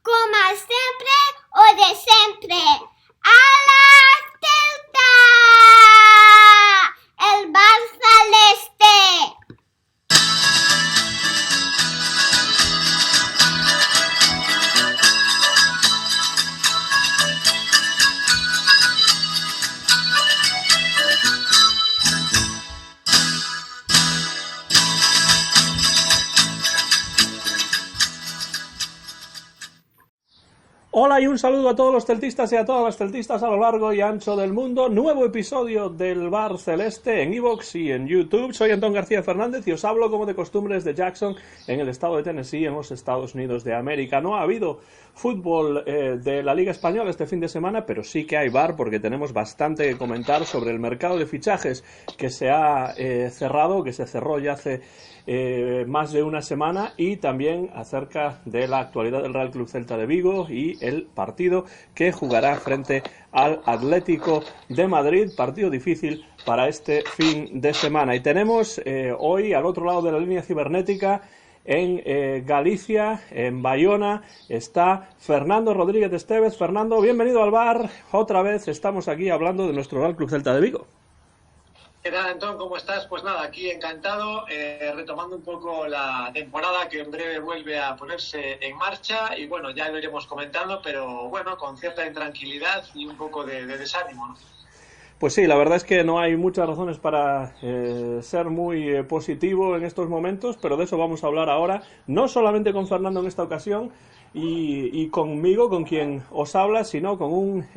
com sempre o de sempre. A la Celta! El Barça l'Este! Hola y un saludo a todos los celtistas y a todas las celtistas a lo largo y ancho del mundo. Nuevo episodio del Bar Celeste en iVoox y en YouTube. Soy Antón García Fernández y os hablo como de costumbre desde Jackson, en el estado de Tennessee, en los Estados Unidos de América. No ha habido fútbol de la Liga Española este fin de semana, pero sí que hay bar porque tenemos bastante que comentar sobre el mercado de fichajes que se ha cerrado, que se cerró ya hace más de una semana, y también acerca de la actualidad del Real Club Celta de Vigo y el partido que jugará frente al Atlético de Madrid, partido difícil para este fin de semana. Y tenemos hoy al otro lado de la línea cibernética, en Galicia, en Bayona, está Fernando Rodríguez Estevez. Fernando, bienvenido al bar. Otra vez estamos aquí hablando de nuestro Real Club Celta de Vigo. ¿Qué tal, Antón? ¿Cómo estás? Pues nada, aquí encantado, retomando un poco la temporada que en breve vuelve a ponerse en marcha, y bueno, ya lo iremos comentando, pero bueno, con cierta intranquilidad y un poco de desánimo, ¿no? Pues sí, la verdad es que no hay muchas razones para ser muy positivo en estos momentos, pero de eso vamos a hablar ahora, no solamente con Fernando en esta ocasión y conmigo, con quien os habla, sino con un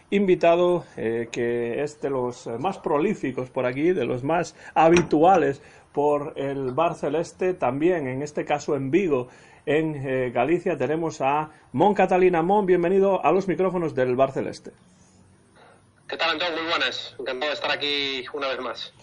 invitado que es de los más prolíficos por aquí, de los más habituales por el Bar Celeste, también en este caso en Vigo, en Galicia. Tenemos a Mon Catalina. Mon, bienvenido a los micrófonos del Bar Celeste. ¿Qué tal, Antón? Muy buenas. Encantado de estar aquí una vez más.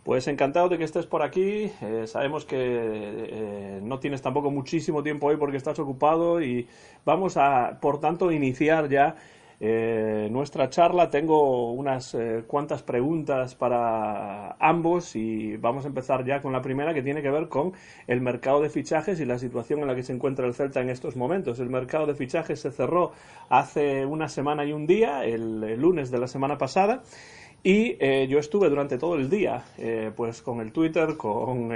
Pues encantado de que estés por aquí. Sabemos que no tienes tampoco muchísimo tiempo hoy porque estás ocupado, y vamos a, por tanto, iniciar ya nuestra charla. Tengo unas cuantas preguntas para ambos y vamos a empezar ya con la primera, que tiene que ver con el mercado de fichajes y la situación en la que se encuentra el Celta en estos momentos. El mercado de fichajes se cerró hace una semana y un día, el lunes de la semana pasada, y yo estuve durante todo el día pues con el Twitter, con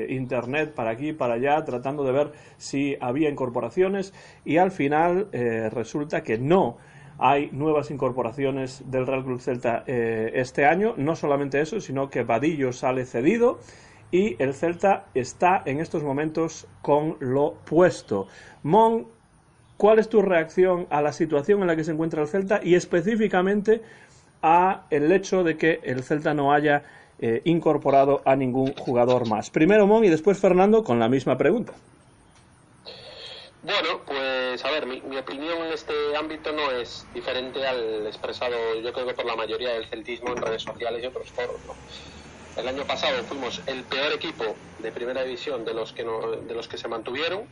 internet, para aquí y para allá, tratando de ver si había incorporaciones, y al final resulta que no hay nuevas incorporaciones del Real Club Celta este año. No solamente eso, sino que Vadillo sale cedido y el Celta está en estos momentos con lo puesto. Mon, ¿cuál es tu reacción a la situación en la que se encuentra el Celta y específicamente a el hecho de que el Celta no haya incorporado a ningún jugador más? Primero Mon y después Fernando con la misma pregunta. Bueno, pues a ver, mi opinión en este ámbito no es diferente al expresado, yo creo que por la mayoría del celtismo en redes sociales y otros foros, ¿no? El año pasado fuimos el peor equipo de primera división de los que se mantuvieron.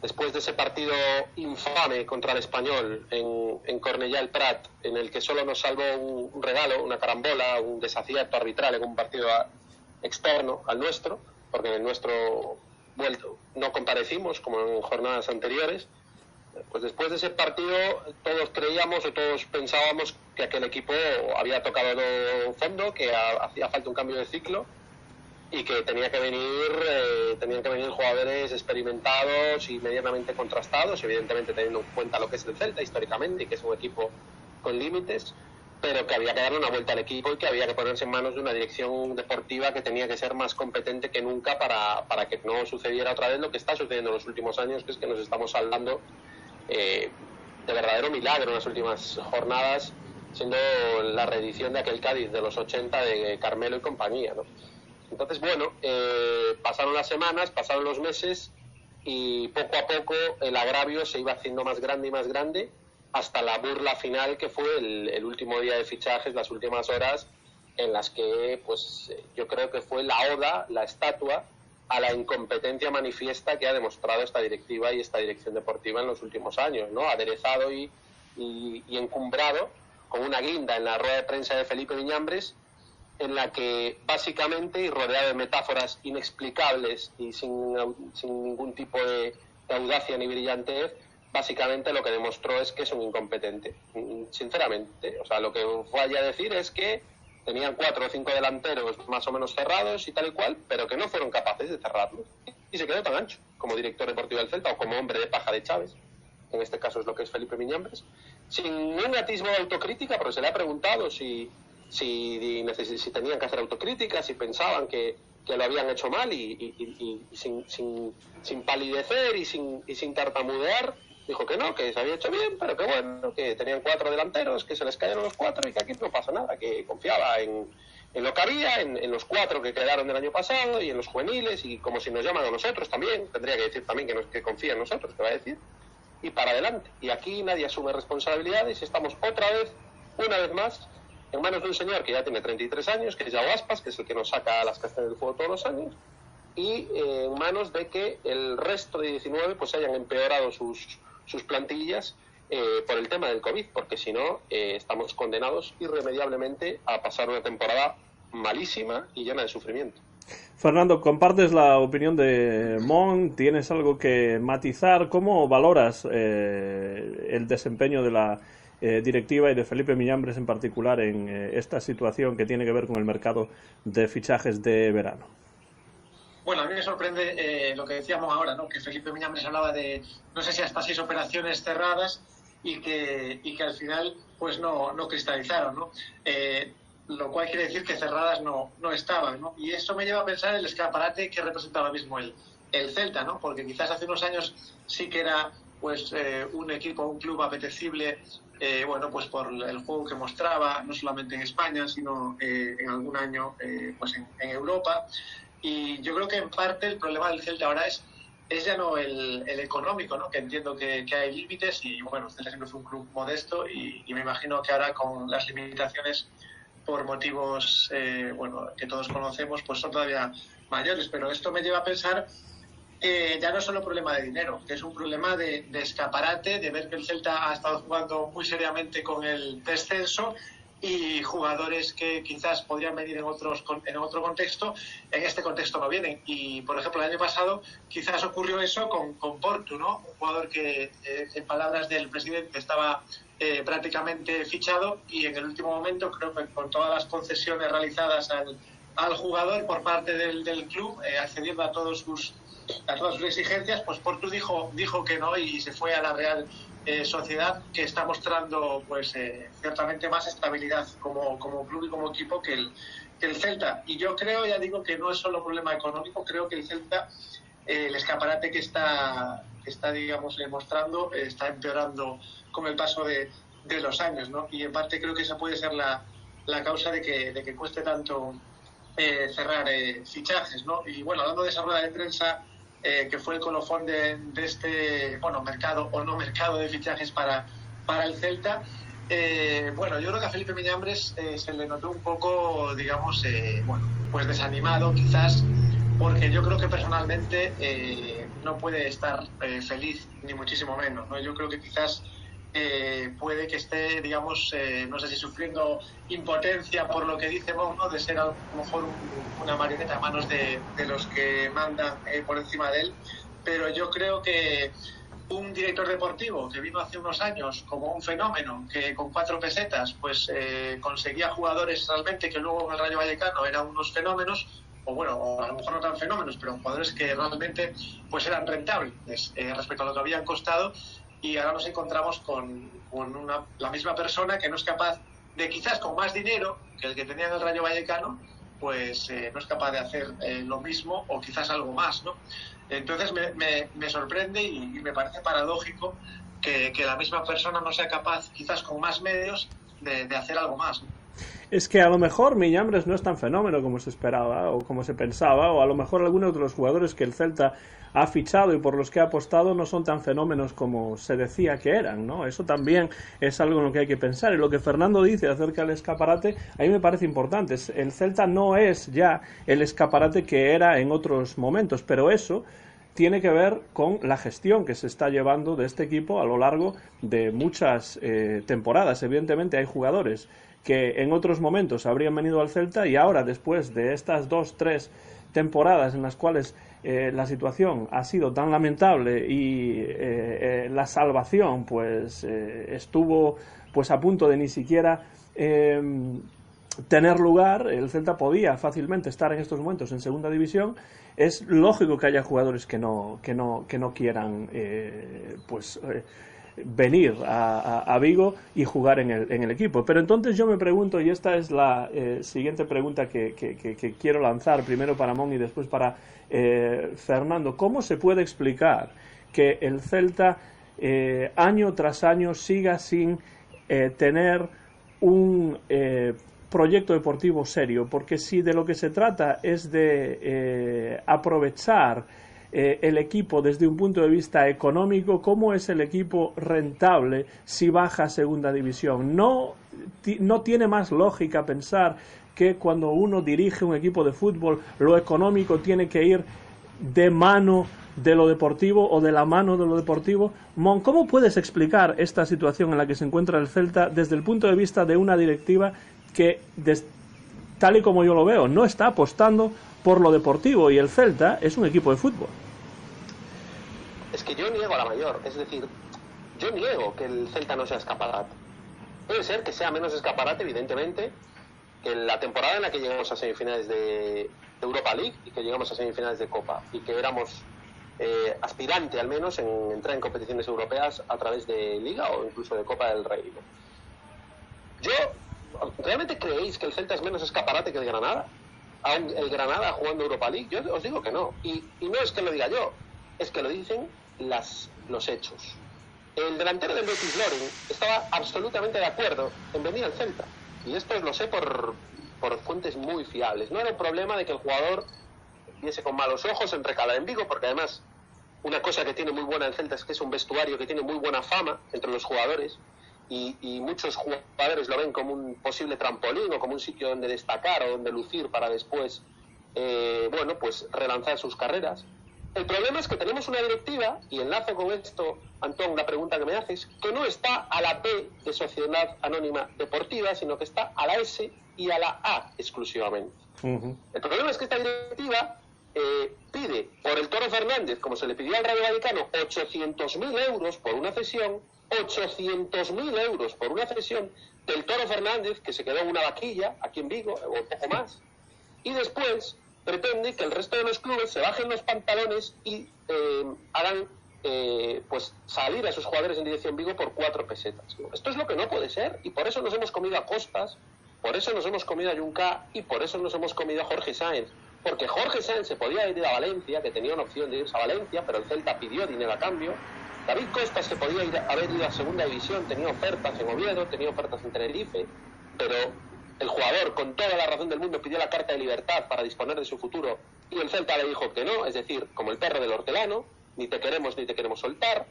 Después de ese partido infame contra el Español en Cornellà el Prat, en el que solo nos salvó un regalo, una carambola, un desacierto arbitral en un partido externo al nuestro, porque en el nuestro no comparecimos como en jornadas anteriores. Pues después de ese partido todos creíamos o todos pensábamos que aquel equipo había tocado fondo, que hacía falta un cambio de ciclo y que tenían que venir jugadores experimentados y medianamente contrastados, evidentemente teniendo en cuenta lo que es el Celta históricamente y que es un equipo con límites, pero que había que darle una vuelta al equipo y que había que ponerse en manos de una dirección deportiva que tenía que ser más competente que nunca para que no sucediera otra vez lo que está sucediendo en los últimos años, que es que nos estamos salvando de verdadero milagro en las últimas jornadas, siendo la reedición de aquel Cádiz de los 80 de Carmelo y compañía, ¿no? Entonces, bueno, pasaron las semanas, pasaron los meses y poco a poco el agravio se iba haciendo más grande y más grande, hasta la burla final que fue el último día de fichajes, las últimas horas, en las que pues yo creo que fue la oda, la estatua a la incompetencia manifiesta que ha demostrado esta directiva y esta dirección deportiva en los últimos años, ¿no? Aderezado y encumbrado con una guinda en la rueda de prensa de Felipe Viñambres, en la que básicamente, y rodeado de metáforas inexplicables y sin ningún tipo de audacia ni brillantez, básicamente lo que demostró es que es un incompetente, sinceramente. O sea, lo que vaya a decir es que tenían 4 o 5 delanteros más o menos cerrados y tal y cual, pero que no fueron capaces de cerrarlos. Y se quedó tan ancho como director deportivo del Celta o como hombre de paja de Chávez, que en este caso es lo que es Felipe Miñambres, sin un atisbo de autocrítica, porque se le ha preguntado si tenían que hacer autocrítica, si pensaban que lo habían hecho mal y sin palidecer y sin tartamudear, dijo que no, que se había hecho bien, pero que bueno, que tenían 4 delanteros, que se les cayeron los 4 y que aquí no pasa nada, que confiaba en lo que había, en los 4 que quedaron del año pasado y en los juveniles, y como si nos llaman a nosotros también, tendría que decir también que confía en nosotros, que va a decir, y para adelante. Y aquí nadie asume responsabilidades y estamos otra vez, una vez más, en manos de un señor que ya tiene 33 años, que es Yago Aspas, que es el que nos saca las castañas del fuego todos los años, y en manos de que el resto de 19 pues hayan empeorado sus plantillas por el tema del COVID, porque si no estamos condenados irremediablemente a pasar una temporada malísima y llena de sufrimiento. Fernando, ¿compartes la opinión de Mon? ¿Tienes algo que matizar? ¿Cómo valoras el desempeño de la directiva y de Felipe Miñambres en particular en esta situación que tiene que ver con el mercado de fichajes de verano? Bueno, a mí me sorprende lo que decíamos ahora, ¿no? Que Felipe Miñambres hablaba de, no sé si hasta 6 operaciones cerradas y que al final pues no cristalizaron, ¿no? Lo cual quiere decir que cerradas no estaban, ¿no? Y eso me lleva a pensar el escaparate que representa ahora mismo el Celta, ¿no? Porque quizás hace unos años sí que era pues un equipo, un club apetecible, bueno, pues por el juego que mostraba, no solamente en España, sino en algún año pues en Europa. Y yo creo que en parte el problema del Celta ahora es ya no el económico, ¿no? Que entiendo que hay límites y, bueno, el Celta siempre fue un club modesto y me imagino que ahora con las limitaciones por motivos, bueno, que todos conocemos, pues son todavía mayores. Pero esto me lleva a pensar que ya no es solo problema de dinero, que es un problema de escaparate, de ver que el Celta ha estado jugando muy seriamente con el descenso y jugadores que quizás podrían venir en otro contexto, en este contexto no vienen. Y, por ejemplo, el año pasado quizás ocurrió eso con Portu, ¿no? Un jugador que, en palabras del presidente, estaba prácticamente fichado y en el último momento, creo que con todas las concesiones realizadas al jugador por parte del club, accediendo a todas sus exigencias, pues Portu dijo que no y se fue a la Real Sociedad, que está mostrando pues ciertamente más estabilidad como club y como equipo que el Celta. Y yo creo, ya digo, que no es solo problema económico, creo que el Celta, el escaparate que está digamos mostrando, está empeorando con el paso de los años, ¿no? Y en parte creo que esa puede ser la causa de que cueste tanto cerrar fichajes, ¿no? Y bueno, hablando de esa rueda de prensa que fue el colofón de este, bueno, mercado o no mercado de fichajes para el Celta, bueno, yo creo que a Felipe Miñambres se le notó un poco, digamos, bueno, pues desanimado quizás, porque yo creo que personalmente no puede estar feliz, ni muchísimo menos, ¿no? Yo creo que quizás puede que esté, digamos, no sé si sufriendo impotencia por lo que dice Mon, ¿no? De ser a lo mejor una marioneta a manos de los que mandan por encima de él, pero yo creo que un director deportivo que vino hace unos años como un fenómeno, que con 4 pesetas pues conseguía jugadores realmente que luego en el Rayo Vallecano eran unos fenómenos, o bueno, o a lo mejor no tan fenómenos, pero jugadores que realmente pues eran rentables respecto a lo que habían costado. Y ahora nos encontramos con la misma persona que no es capaz de, quizás con más dinero que el que tenía en el Rayo Vallecano, pues no es capaz de hacer lo mismo o quizás algo más, ¿no? Entonces me sorprende y me parece paradójico que la misma persona no sea capaz, quizás con más medios, de hacer algo más, ¿no? Es que a lo mejor Miñambres no es tan fenómeno como se esperaba o como se pensaba, o a lo mejor algunos de los jugadores que el Celta ha fichado y por los que ha apostado no son tan fenómenos como se decía que eran, ¿no? Eso también es algo en lo que hay que pensar. Y lo que Fernando dice acerca del escaparate, a mí me parece importante. El Celta no es ya el escaparate que era en otros momentos, pero eso tiene que ver con la gestión que se está llevando de este equipo a lo largo de muchas temporadas. Evidentemente hay jugadores que en otros momentos habrían venido al Celta y ahora, después de estas 2-3 temporadas en las cuales la situación ha sido tan lamentable y la salvación pues estuvo pues a punto de ni siquiera tener lugar, el Celta podía fácilmente estar en estos momentos en segunda división, es lógico que haya jugadores que no quieran venir a Vigo y jugar en el equipo. Pero entonces yo me pregunto, y esta es la siguiente pregunta que quiero lanzar, primero para Mon y después para Fernando, ¿cómo se puede explicar que el Celta año tras año siga sin tener un proyecto deportivo serio? Porque si de lo que se trata es de aprovechar el equipo desde un punto de vista económico, ¿cómo es el equipo rentable si baja a segunda división? No tiene más lógica pensar que cuando uno dirige un equipo de fútbol lo económico tiene que ir de mano de lo deportivo o de la mano de lo deportivo. Mon, ¿cómo puedes explicar esta situación en la que se encuentra el Celta desde el punto de vista de una directiva que, tal y como yo lo veo, no está apostando por lo deportivo, y el Celta es un equipo de fútbol? Es que yo niego a la mayor, es decir, yo niego que el Celta no sea escaparate. Puede ser que sea menos escaparate, evidentemente, que la temporada en la que llegamos a semifinales de Europa League y que llegamos a semifinales de Copa, y que éramos aspirante al menos en entrar en competiciones europeas a través de Liga o incluso de Copa del Rey, ¿no? ¿Realmente creéis que el Celta es menos escaparate que el Granada? Aún el Granada jugando Europa League, yo os digo que no. Y no es que lo diga yo, es que lo dicen los hechos. El delantero del Betis, Loren, estaba absolutamente de acuerdo en venir al Celta. Y esto lo sé por fuentes muy fiables. No era un problema de que el jugador viese con malos ojos en recalar en Vigo, porque además una cosa que tiene muy buena el Celta es que es un vestuario que tiene muy buena fama entre los jugadores. Y muchos jugadores lo ven como un posible trampolín o como un sitio donde destacar o donde lucir para después, pues relanzar sus carreras. El problema es que tenemos una directiva, y enlazo con esto, Antón, la pregunta que me haces, que no está a la B de Sociedad Anónima Deportiva, sino que está a la S y a la A exclusivamente. Uh-huh. El problema es que esta directiva pide por el Toro Fernández, como se le pidió al Rayo Vallecano, 800.000 euros por una cesión, 800.000 euros por una cesión del Toro Fernández, que se quedó en una vaquilla aquí en Vigo, o un poco más, y después pretende que el resto de los clubes se bajen los pantalones y hagan salir a sus jugadores en dirección Vigo por 4 pesetas. Esto es lo que no puede ser, y por eso nos hemos comido a Costas, por eso nos hemos comido a Junca y por eso nos hemos comido a Jorge Sáenz, porque Jorge Sáenz se podía ir a Valencia, que tenía una opción de irse a Valencia, pero el Celta pidió dinero a cambio. David Costa se podía haber ido a segunda división, tenía ofertas en Oviedo, tenía ofertas en Tenerife, pero el jugador, con toda la razón del mundo, pidió la carta de libertad para disponer de su futuro, y el Celta le dijo que no, es decir, como el perro del hortelano, ni te queremos soltar,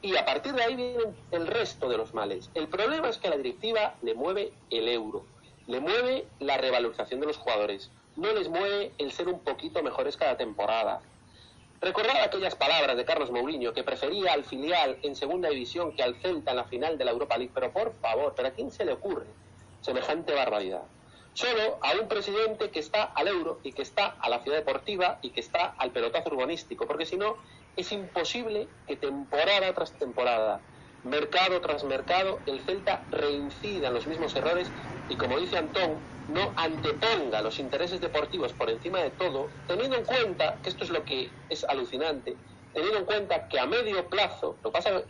y a partir de ahí vienen el resto de los males. El problema es que a la directiva le mueve el euro, le mueve la revalorización de los jugadores, no les mueve el ser un poquito mejores cada temporada. Recordad aquellas palabras de Carlos Mourinho, que prefería al filial en segunda división que al Celta en la final de la Europa League. Pero por favor, ¿pero a quién se le ocurre semejante barbaridad? Solo a un presidente que está al euro y que está a la ciudad deportiva y que está al pelotazo urbanístico, porque si no es imposible que temporada tras temporada, mercado tras mercado, el Celta reincida en los mismos errores y, como dice Antón, no anteponga los intereses deportivos por encima de todo, teniendo en cuenta, que esto es lo que es alucinante, teniendo en cuenta que a medio plazo, lo que pasa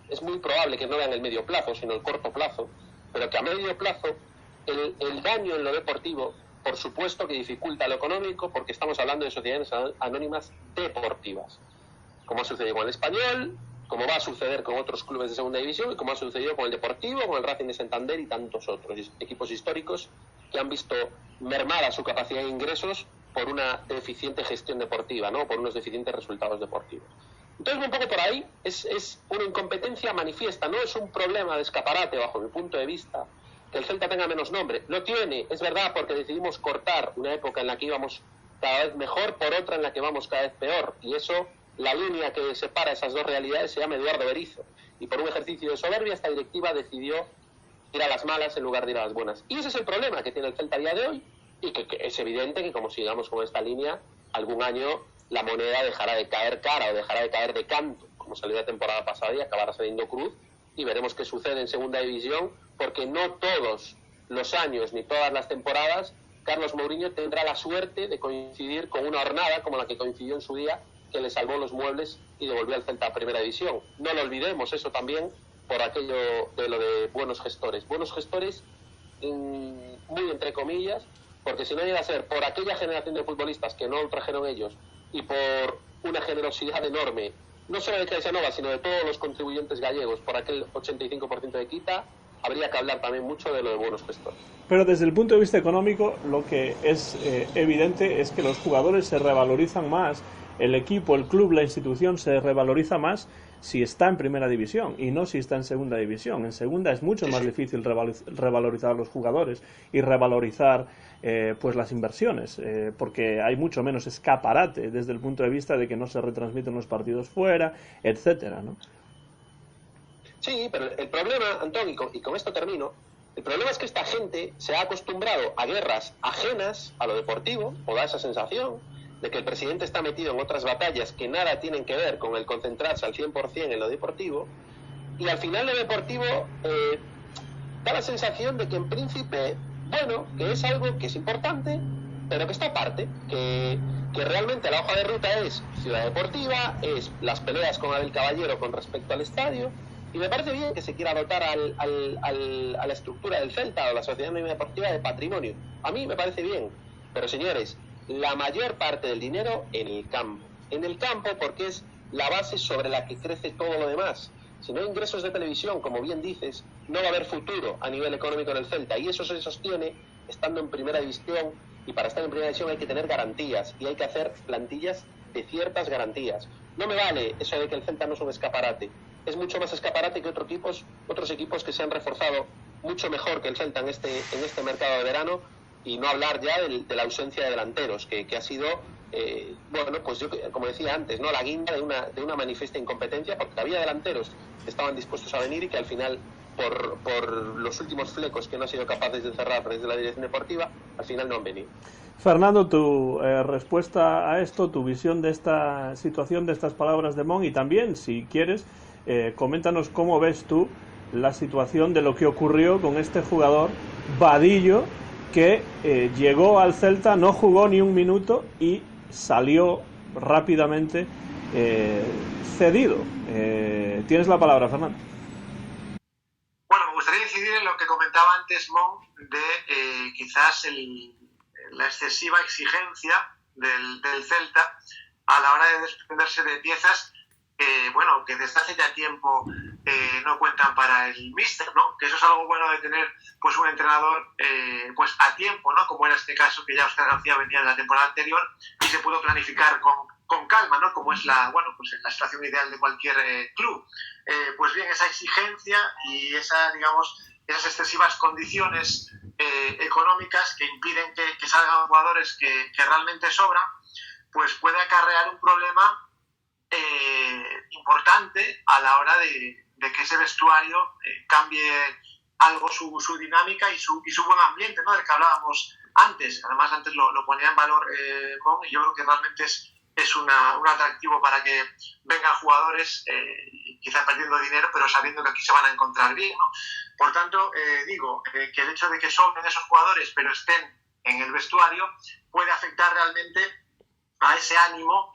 es muy probable que no vean el medio plazo, sino el corto plazo, pero que a medio plazo el daño en lo deportivo, por supuesto que dificulta lo económico, porque estamos hablando de sociedades anónimas deportivas, como ha sucedido con el Español, como va a suceder con otros clubes de segunda división y como ha sucedido con el Deportivo, con el Racing de Santander y tantos otros equipos históricos que han visto mermada su capacidad de ingresos por una deficiente gestión deportiva, ¿no? Por unos deficientes resultados deportivos. Entonces, un poco por ahí, es una incompetencia manifiesta, no es un problema de escaparate bajo mi punto de vista, que el Celta tenga menos nombre. Lo tiene, es verdad, porque decidimos cortar una época en la que íbamos cada vez mejor por otra en la que vamos cada vez peor, y eso, la línea que separa esas dos realidades se llama Eduardo Berizzo, y por un ejercicio de soberbia esta directiva decidió ir a las malas en lugar de ir a las buenas. Y ese es el problema que tiene el Celta a día de hoy, y que es evidente que como sigamos con esta línea, algún año la moneda dejará de caer cara o dejará de caer de canto, como salió la temporada pasada, y acabará saliendo cruz, y veremos qué sucede en segunda división, porque no todos los años ni todas las temporadas Carlos Mourinho tendrá la suerte de coincidir con una jornada como la que coincidió en su día, que le salvó los muebles y devolvió al Celta a primera división. No lo olvidemos, eso también, por aquello de lo de buenos gestores. Buenos gestores, muy entre comillas, porque si no llega a ser por aquella generación de futbolistas que no lo trajeron ellos y por una generosidad enorme, no solo de Caixanova, sino de todos los contribuyentes gallegos, por aquel 85% de quita, habría que hablar también mucho de lo de buenos gestores. Pero desde el punto de vista económico, lo que es evidente es que los jugadores se revalorizan más, el equipo, el club, la institución se revaloriza más si está en primera división y no si está en segunda división. En segunda es mucho más difícil revalorizar a los jugadores y revalorizar pues las inversiones, porque hay mucho menos escaparate desde el punto de vista de que no se retransmiten los partidos fuera, etcétera, ¿no? Sí, pero el problema, Antón, y con esto termino, el problema es que esta gente se ha acostumbrado a guerras ajenas a lo deportivo, o da esa sensación de que el presidente está metido en otras batallas que nada tienen que ver con el concentrarse al 100% en lo deportivo, y al final lo deportivo da la sensación de que en príncipe, bueno, que es algo que es importante, pero que está aparte, que realmente la hoja de ruta es Ciudad Deportiva, es las peleas con Abel Caballero con respecto al estadio, y me parece bien que se quiera dotar a la estructura del Celta o la Sociedad Anónima Deportiva de patrimonio. A mí me parece bien, pero señores, la mayor parte del dinero en el campo. En el campo, porque es la base sobre la que crece todo lo demás. Si no hay ingresos de televisión, como bien dices, no va a haber futuro a nivel económico en el Celta, y eso se sostiene estando en primera división, y para estar en primera división hay que tener garantías, y hay que hacer plantillas de ciertas garantías. No me vale eso de que el Celta no es un escaparate. Es mucho más escaparate que otros equipos que se han reforzado mucho mejor que el Celta en este mercado de verano, y no hablar ya de la ausencia de delanteros, que ha sido, bueno, pues yo, como decía antes, ¿no?, la guinda de una manifiesta incompetencia, porque había delanteros que estaban dispuestos a venir y que al final, por los últimos flecos que no han sido capaces de cerrar desde la dirección deportiva, al final no han venido. Fernando, tu respuesta a esto, tu visión de esta situación, de estas palabras de Mon, y también, si quieres, coméntanos cómo ves tú la situación de lo que ocurrió con este jugador Vadillo, que llegó al Celta, no jugó ni un minuto y salió rápidamente cedido. Tienes la palabra, Fernando. Bueno, me gustaría incidir en lo que comentaba antes Mon, de quizás la excesiva exigencia del Celta a la hora de desprenderse de piezas bueno, que desde hace ya tiempo no cuentan para el míster, ¿no? Que eso es algo bueno de tener pues un entrenador pues a tiempo, ¿no? Como era este caso, que ya Óscar García venía de la temporada anterior y se pudo planificar con calma, ¿no? Como es la situación ideal de cualquier club. Pues bien, esa exigencia y esas excesivas condiciones económicas que impiden que salgan jugadores que realmente sobran, pues puede acarrear un problema importante a la hora de que ese vestuario cambie algo su dinámica y su buen ambiente, ¿no?, del que hablábamos antes. Además, antes lo ponía en valor Mon, y yo creo que realmente es un atractivo para que vengan jugadores, quizás perdiendo dinero, pero sabiendo que aquí se van a encontrar bien, ¿no? Por tanto, digo que el hecho de que sobren esos jugadores pero estén en el vestuario puede afectar realmente a ese ánimo,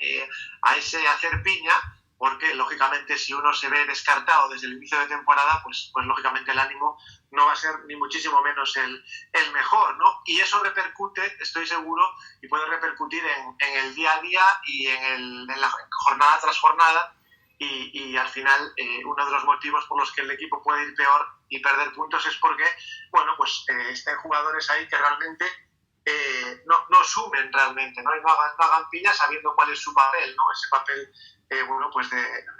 a ese hacer piña, porque lógicamente si uno se ve descartado desde el inicio de temporada, pues lógicamente el ánimo no va a ser ni muchísimo menos el mejor, ¿no? Y eso repercute, estoy seguro, y puede repercutir en el día a día y en la jornada tras jornada, y al final uno de los motivos por los que el equipo puede ir peor y perder puntos es porque, bueno, pues estén jugadores ahí que realmente no sumen realmente, ¿no? Y no hagan piña sabiendo cuál es su papel, ¿no? Ese papel, de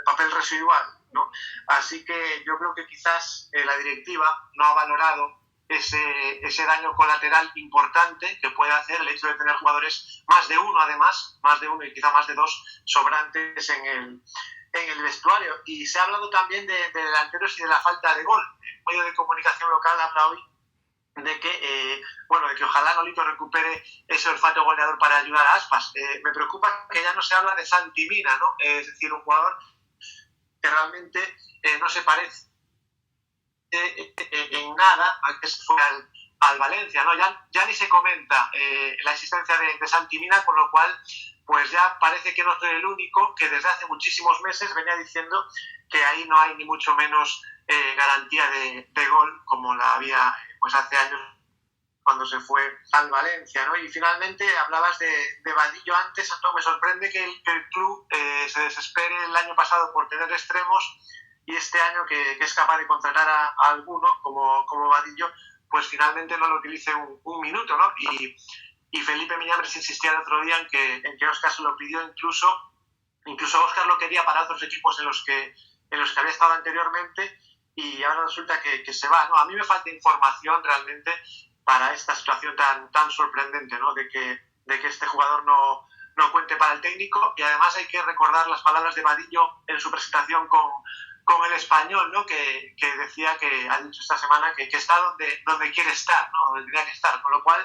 papel residual, ¿no? Así que yo creo que quizás la directiva no ha valorado ese daño colateral importante que puede hacer el hecho de tener jugadores, más de uno y quizá más de dos sobrantes en el vestuario. Y se ha hablado también de delanteros y de la falta de gol. El medio de comunicación local habla hoy de que, de que ojalá Nolito recupere ese olfato goleador para ayudar a Aspas. Me preocupa que ya no se habla de Santi Mina, ¿no? Es decir, un jugador que realmente no se parece en nada a que se fue al Valencia, ¿no? Ya ni se comenta la existencia de Santi Mina, con lo cual pues ya parece que no soy el único que desde hace muchísimos meses venía diciendo que ahí no hay ni mucho menos garantía de gol como la había pues hace años cuando se fue al Valencia, ¿no? Y finalmente hablabas de Vadillo antes. Me sorprende que el club se desespere el año pasado por tener extremos y este año que es capaz de contratar a alguno como Vadillo, pues finalmente no lo utilice un minuto, ¿no? Y Felipe Miñambres insistía el otro día en que Óscar se lo pidió, incluso Óscar lo quería para otros equipos en los que había estado anteriormente, y ahora resulta que se va, ¿no? A mí me falta información realmente para esta situación tan sorprendente, ¿no? De que este jugador no cuente para el técnico. Y además hay que recordar las palabras de Vadillo en su presentación con el Español, ¿no? Que decía, que ha dicho esta semana que está donde quiere estar, ¿no? Donde tenía que estar, con lo cual,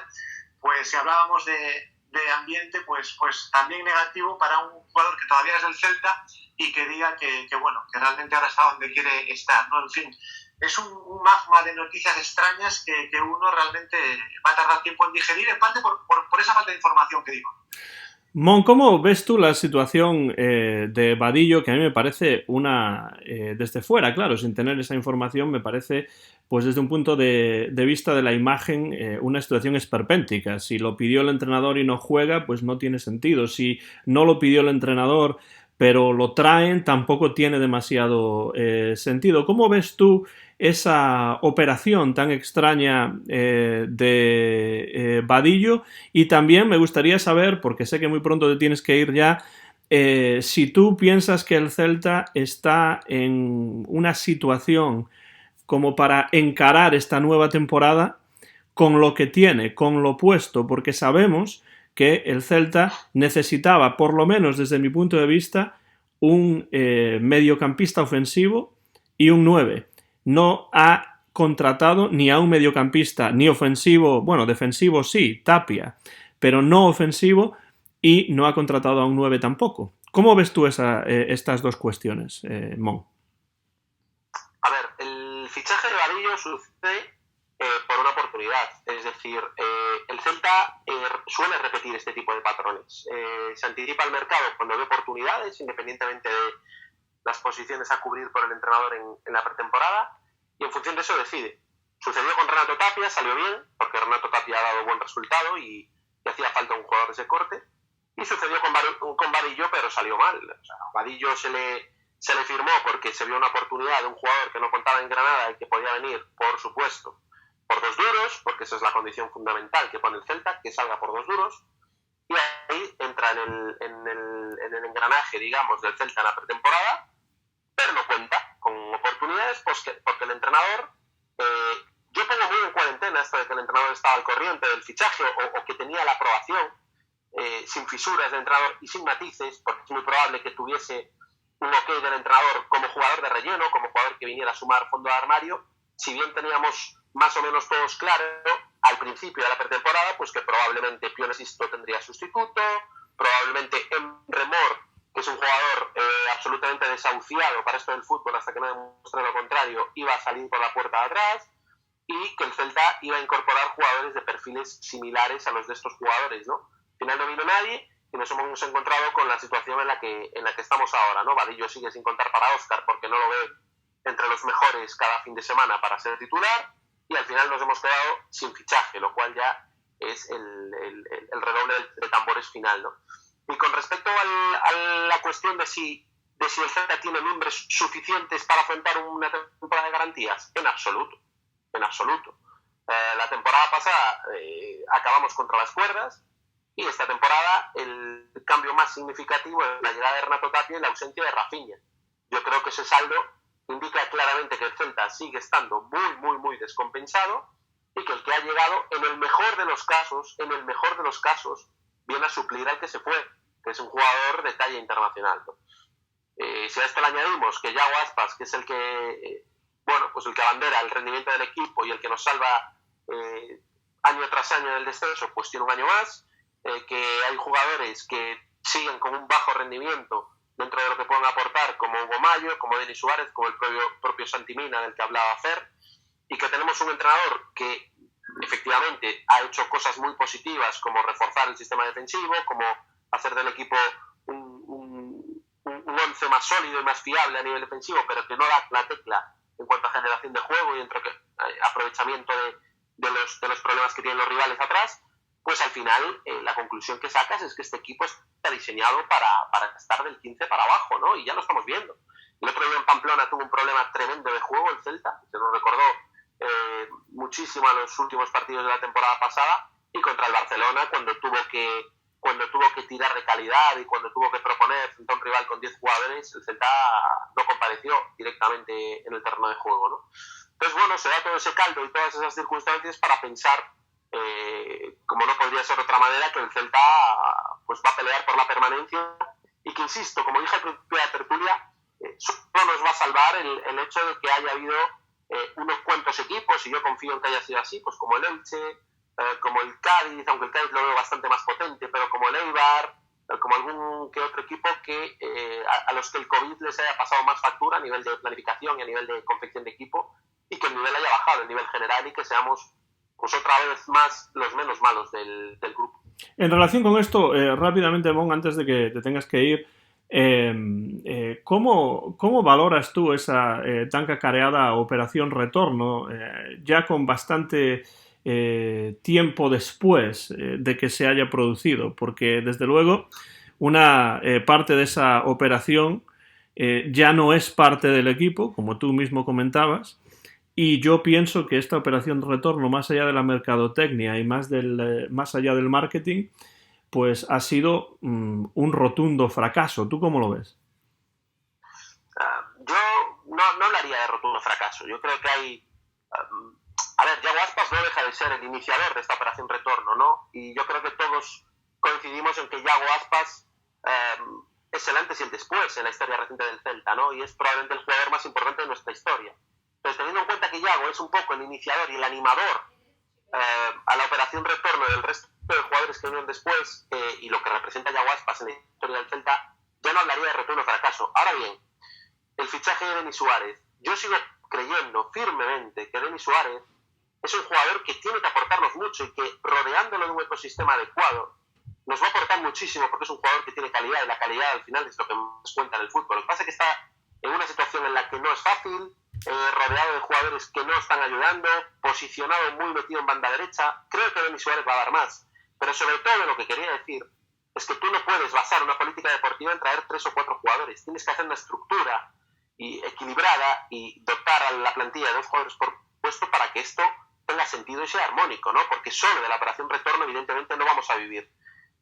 pues si hablábamos de ambiente, pues también negativo para un jugador que todavía es del Celta y que diga que realmente ahora está donde quiere estar, ¿no? En fin, es un magma de noticias extrañas que uno realmente va a tardar tiempo en digerir, en parte por esa falta de información que digo. Mon, ¿cómo ves tú la situación de Vadillo? Que a mí me parece desde fuera, claro, sin tener esa información, me parece, pues desde un punto de vista de la imagen, una situación esperpéntica. Si lo pidió el entrenador y no juega, pues no tiene sentido. Si no lo pidió el entrenador, pero lo traen, tampoco tiene demasiado sentido. ¿Cómo ves tú esa operación tan extraña de Vadillo? Y también me gustaría saber, porque sé que muy pronto te tienes que ir ya, si tú piensas que el Celta está en una situación como para encarar esta nueva temporada con lo que tiene, con lo puesto, porque sabemos que el Celta necesitaba, por lo menos desde mi punto de vista, un mediocampista ofensivo y un 9. No ha contratado ni a un mediocampista ni ofensivo, bueno, defensivo sí, Tapia, pero no ofensivo, y no ha contratado a un 9 tampoco. ¿Cómo ves tú estas dos cuestiones, Mon? A ver, el fichaje de Vadillo sucede por una oportunidad. Es decir, el Celta suele repetir este tipo de patrones. Se anticipa al mercado cuando ve oportunidades, independientemente de las posiciones a cubrir por el entrenador en la pretemporada, y en función de eso decide. Sucedió con Renato Tapia, salió bien, porque Renato Tapia ha dado buen resultado y hacía falta un jugador de ese corte. Y sucedió con Vadillo, pero salió mal. O sea, Vadillo se le firmó porque se vio una oportunidad de un jugador que no contaba en Granada y que podía venir, por supuesto, por 2 duros, porque esa es la condición fundamental que pone el Celta, que salga por 2 duros. Y ahí entra en el engranaje, digamos, del Celta en la pretemporada, pero no cuenta con oportunidades, pues porque el entrenador... yo pongo muy en cuarentena esto de que el entrenador estaba al corriente del fichaje o que tenía la aprobación sin fisuras del entrenador y sin matices, porque es muy probable que tuviese un ok del entrenador como jugador de relleno, como jugador que viniera a sumar fondo de armario, si bien teníamos más o menos todos claro al principio de la pretemporada, pues que probablemente Pione Sisto tendría sustituto, probablemente Emre Mor, que es un jugador absolutamente desahuciado para esto del fútbol hasta que no demuestre lo contrario, iba a salir por la puerta de atrás, y que el Celta iba a incorporar jugadores de perfiles similares a los de estos jugadores, ¿no? Al final no vino nadie y nos hemos encontrado con la situación en la que estamos ahora, ¿no? Vadillo sigue sin contar para Óscar porque no lo ve entre los mejores cada fin de semana para ser titular, y al final nos hemos quedado sin fichaje, lo cual ya es el redoble de tambores final, ¿no? Y con respecto a la cuestión de si el Celta tiene miembros suficientes para afrontar una temporada de garantías, en absoluto. La temporada pasada acabamos contra las cuerdas, y esta temporada el cambio más significativo es la llegada de Renato Tapia y la ausencia de Rafinha. Yo creo que ese saldo indica claramente que el Celta sigue estando muy descompensado, y que el que ha llegado en el mejor de los casos viene a suplir al que se fue, que es un jugador de talla internacional, ¿no? Si a esto le añadimos que Yago Aspas, que es el que el que abandera el rendimiento del equipo y el que nos salva año tras año en el descenso, pues tiene un año más, que hay jugadores que siguen con un bajo rendimiento dentro de lo que pueden aportar, como Hugo Mayo, como Denis Suárez, como el propio Santi Mina, del que hablaba Fer, y que tenemos un entrenador que efectivamente ha hecho cosas muy positivas, como reforzar el sistema defensivo, como hacer del equipo un once más sólido y más fiable a nivel defensivo, pero que no da la tecla en cuanto a generación de juego y aprovechamiento de los problemas que tienen los rivales atrás. Pues al final la conclusión que sacas es que este equipo está diseñado para estar del 15 para abajo, ¿no? Y ya lo estamos viendo. El otro día en Pamplona tuvo un problema tremendo de juego el Celta, se nos recordó muchísimo a los últimos partidos de la temporada pasada, y contra el Barcelona, cuando tuvo que tirar de calidad y cuando tuvo que proponer frente a un rival con 10 jugadores, el Celta no compareció directamente en el terreno de juego, ¿no? Entonces, bueno, se da todo ese caldo y todas esas circunstancias para pensar, como no podría ser de otra manera, que el Celta pues va a pelear por la permanencia, y que, insisto, como dije al principio de la tertulia, solo nos va a salvar el hecho de que haya habido unos cuantos equipos, y yo confío en que haya sido así, pues como el Elche, como el Cádiz, aunque el Cádiz lo veo bastante más potente, pero como el Eibar, como algún que otro equipo que a los que el COVID les haya pasado más factura a nivel de planificación y a nivel de confección de equipo, y que el nivel haya bajado, el nivel general, y que seamos pues otra vez más los menos malos del grupo. En relación con esto, rápidamente, Mon, antes de que te tengas que ir, ¿cómo valoras tú esa tan cacareada operación retorno, ya con bastante tiempo después de que se haya producido? Porque, desde luego, una parte de esa operación ya no es parte del equipo, como tú mismo comentabas, y yo pienso que esta operación de retorno, más allá de la mercadotecnia y más allá del marketing, pues ha sido un rotundo fracaso. ¿Tú cómo lo ves? Yo no hablaría de rotundo fracaso. Yo creo que hay... a ver, Yago Aspas no deja de ser el iniciador de esta operación retorno, ¿no? Y yo creo que todos coincidimos en que Yago Aspas es el antes y el después en la historia reciente del Celta, ¿no? Y es probablemente el jugador más importante de nuestra historia. Entonces, teniendo en cuenta que Yago es un poco el iniciador y el animador a la operación retorno del resto de jugadores que vinieron después, y lo que representa Yago Aspas en la historia del Celta, ya no hablaría de retorno fracaso. Ahora bien, el fichaje de Denis Suárez, yo sigo creyendo firmemente que Denis Suárez es un jugador que tiene que aportarnos mucho, y que, rodeándolo de un ecosistema adecuado, nos va a aportar muchísimo, porque es un jugador que tiene calidad, y la calidad al final es lo que más cuenta en el fútbol. Lo que pasa es que está en una situación en la que no es fácil, rodeado de jugadores que no están ayudando, posicionado muy metido en banda derecha. Creo que Denis Suárez va a dar más, pero sobre todo lo que quería decir es que tú no puedes basar una política deportiva en traer 3 o 4 jugadores. Tienes que hacer una estructura equilibrada y dotar a la plantilla de 2 jugadores por puesto para que esto tenga sentido y sea armónico, ¿no? Porque solo de la operación retorno evidentemente no vamos a vivir.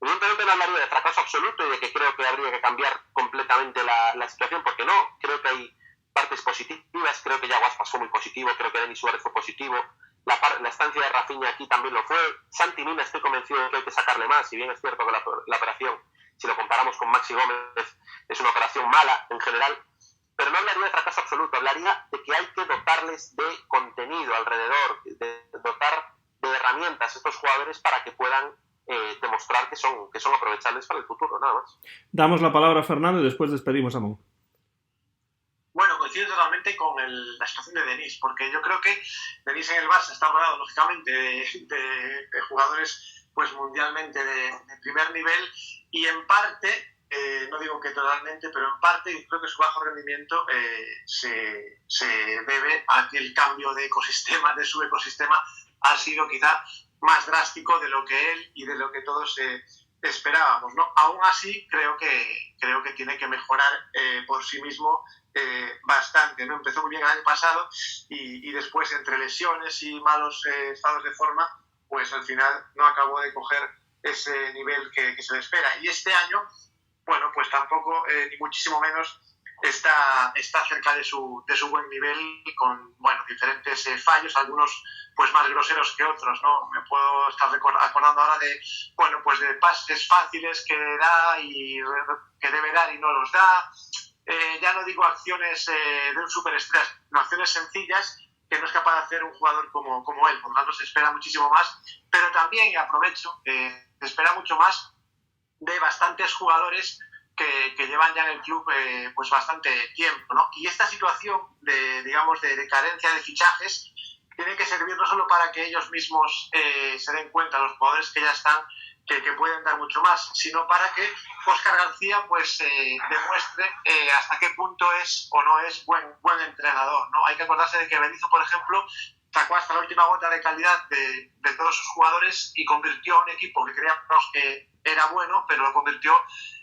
Evidentemente no hablaría de fracaso absoluto y de que creo que habría que cambiar completamente la situación, porque no. Creo que hay partes positivas. Creo que Yago Aspas fue muy positivo, creo que Denis Suárez fue positivo, la estancia de Rafinha aquí también lo fue. Santi Mina, estoy convencido de que hay que sacarle más, si bien es cierto que la operación, si lo comparamos con Maxi Gómez, es una operación mala en general, pero no hablaría de fracaso absoluto, hablaría de que hay que dotarles de contenido alrededor, de dotar de herramientas a estos jugadores para que puedan demostrar que son aprovechables para el futuro, nada más. Damos la palabra a Fernando y después despedimos a Mon. Bueno, coincido totalmente con la situación de Denis, porque yo creo que Denis en el Barça está rodeado, lógicamente, de jugadores pues mundialmente de primer nivel, y en parte, no digo que totalmente, pero en parte creo que su bajo rendimiento se debe a que el cambio de su ecosistema ha sido quizá más drástico de lo que él y de lo que todos esperábamos, ¿no? Aún así, creo que tiene que mejorar por sí mismo bastante, ¿no? Empezó muy bien el año pasado y después, entre lesiones y malos estados de forma, pues al final no acabó de coger ese nivel que se le espera. Y este año, bueno, pues tampoco, ni muchísimo menos, está cerca de su buen nivel, con, bueno, diferentes fallos, algunos pues más groseros que otros, ¿no? Me puedo estar acordando ahora de, bueno, pues de pases fáciles que da y que debe dar y no los da. Ya no digo acciones de un superestrés, no, acciones sencillas que no es capaz de hacer un jugador como él. Por lo tanto, se espera muchísimo más, pero también, y aprovecho, se espera mucho más de bastantes jugadores que llevan ya en el club pues bastante tiempo, ¿no? Y esta situación de carencia de fichajes tiene que servir no solo para que ellos mismos se den cuenta, los jugadores que ya están, que pueden dar mucho más, sino para que Óscar García pues demuestre hasta qué punto es o no es buen entrenador, ¿no? Hay que acordarse de que Berizzo, por ejemplo, sacó hasta la última gota de calidad de todos sus jugadores y convirtió a un equipo que creíamos que era bueno, pero lo convirtió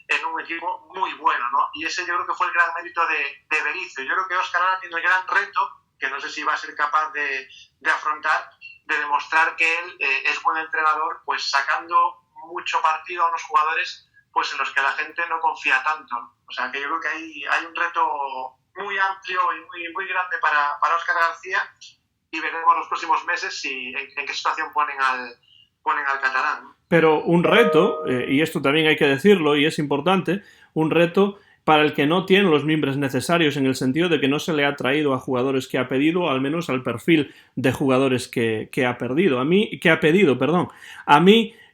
en un equipo muy bueno, ¿no? Y ese yo creo que fue el gran mérito de Berizzo. Yo creo que Óscar ahora tiene el gran reto, que no sé si va a ser capaz de afrontar, de demostrar que él es buen entrenador, pues sacando mucho partido a unos jugadores pues en los que la gente no confía tanto. O sea, que yo creo que hay un reto muy amplio y muy grande para Óscar García, y veremos los próximos meses en qué situación ponen al catalán, ¿no? Pero un reto, y esto también hay que decirlo y es importante, un reto para el que no tiene los mimbres necesarios, en el sentido de que no se le ha traído a jugadores que ha pedido, al menos al perfil de jugadores que ha pedido. A mí